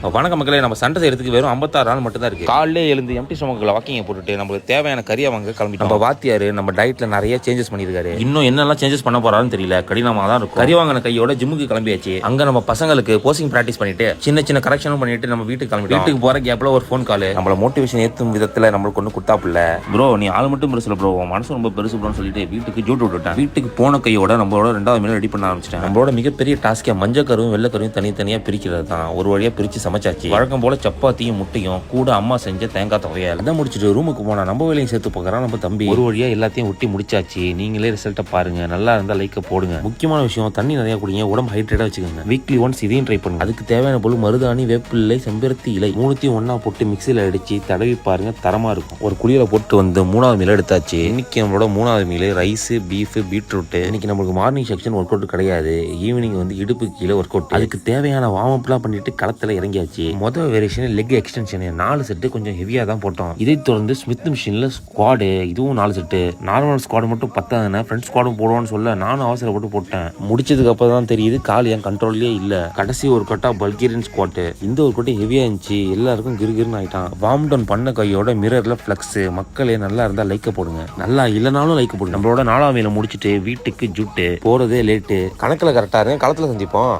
வணக்க மக்களே, நம்ம சண்டை செய்யறதுக்கு வெறும் 56 நாள் மட்டும் தான் இருக்கு. காலையிலே எழுந்து எம்டி ஸ்டொமக்ல வாக்கிங் போட்டுட்டு நம்மளுக்கு தேவையான கறியை வாங்க கிளம்பிட்டோம். நம்ம வாத்தியாரு நம்ம டயட்ல நிறைய சேஞ்சஸ் பண்ணிருக்காரு. இன்னும் என்னெல்லாம் சேஞ்சஸ் பண்ண போறாருன்னு தெரியல, கடினமா தான் இருக்கும். கறி வாங்கின கையோட ஜிம்முக்கு கிளம்பியாச்சு. அங்க நம்ம பசங்களுக்கு போசிங் பிராக்டிஸ் பண்ணிட்டு சின்ன சின்ன கரெக்ஷனும் பண்ணிட்டு நம்ம வீட்டுக்கு கிளம்பிட்டோம். வீட்டுக்கு போற கேப்ல ஒரு ஃபோன் கால். நம்மள மோட்டிவேஷன் ஏத்தும் விதத்துல நம்மளுக்கு ஒண்ணு குத்தாப்புல, ப்ரோ நீ ஆள் மட்டும் பெருசுல ப்ரோ, மனசு ரொம்ப பெருசு ப்ரோன்னு சொல்லிட்டு வீட்டுக்கு ஜூட்டு விட்டுட்டேன். வீட்டுக்கு போன கையோட நம்மளோட 2வது மீல் ரெடி பண்ண ஆரம்பிச்சிட்டேன். நம்மளோட மிகப்பெரிய டாஸ்கே மஞ்சள் கருவும் வெள்ளை கருவும் தனித்தனியா பிரிக்கிறது தான். ஒரு வழியா பிரிச்சு சமைச்சாச்சு. வழக்கம் போல சப்பாத்தியும் முட்டையும் கூட அம்மா செஞ்ச தேங்காய் துவையல் அதை முடிச்சுட்டு ரூமுக்கு போனா நம்ம வேலையும் சேர்த்து போகிறான் நம்ம தம்பி. ஒரு வழியா எல்லாத்தையும் ஒட்டி முடிச்சாச்சு. நீங்களே ரிசல்ட்டை பாருங்க. நல்லா இருந்தா லைக்க போடுங்க. முக்கியமான விஷயம், தண்ணி நிறைய குடிங்க, உடம்பு ஹைட்ரேட்டா வச்சுக்கோங்க. வீக்லி ஒன்ஸ் இதையும் ட்ரை பண்ணுங்க. அதுக்கு தேவையான பொருள் மருதாணி, வேப்பிள்ளை, செம்பருத்தி இலை மூணுத்தையும் ஒன்னா போட்டு மிக்சியில அடிச்சு தடவி பாருங்க, தரமா இருக்கும். ஒரு குளியல போட்டு வந்து 3வது மீல் எடுத்தாச்சு. இன்னைக்கு நம்மளோட 3வது மீல் ரைஸ், பீஃப், பீட்ரூட். இன்னைக்கு நம்மளுக்கு மார்னிங் செக்ஷன் ஒர்க் அவுட் கிடையாது. ஈவினிங் வந்து இடுப்பு கீழே ஒர்க் அவுட். அதுக்கு தேவையான வார்ம் அப்லாம் பண்ணிட்டு களத்துல இறங்கியாச்சு. மொதல் லெக் எக்ஸ்டென்ஷன் 4 செட்டு கொஞ்சம் ஹெவியா தான் போட்டோம். இதை தொடர்ந்து ஸ்மித் மிஷின்ல ஸ்குவாடு, இதுவும் 4 செட்டு. நார்மல் ஸ்குவாடு மட்டும் பத்தாதுன்னா ஃப்ரெண்ட் ஸ்குவாடும் போடுவோம்னு சொல்ல நானும் அவசரப்பட்டு போட்டேன். முடிச்சதுக்கு அப்புறம் தான் தெரியுது கால் என் கண்ட்ரோல்லே இல்ல. கடைசி ஒரு கட்டா பல்கேரியன் ஸ்குவாட். இந்த ஒரு கட்டை ஹெவியா இருந்துச்சு. எல்லாருக்கும் கிருகிருன்னு ஆயிட்டான். வார்ம் டவுன் பண்ண கையோட மிரர்ல ஃபிளக்ஸ். மக்களே நல்லா இருந்தா லைக்க போடுங்க, நல்லா இல்லனாலும் லைக்க போடுங்க. நம்மளோட 4வது மீல முடிச்சுட்டு வீட்டுக்கு ஜூட்டு போறதே லேட்டு. கணக்குல கரெக்டா இருங்க, களத்துல சந்திப்போம்.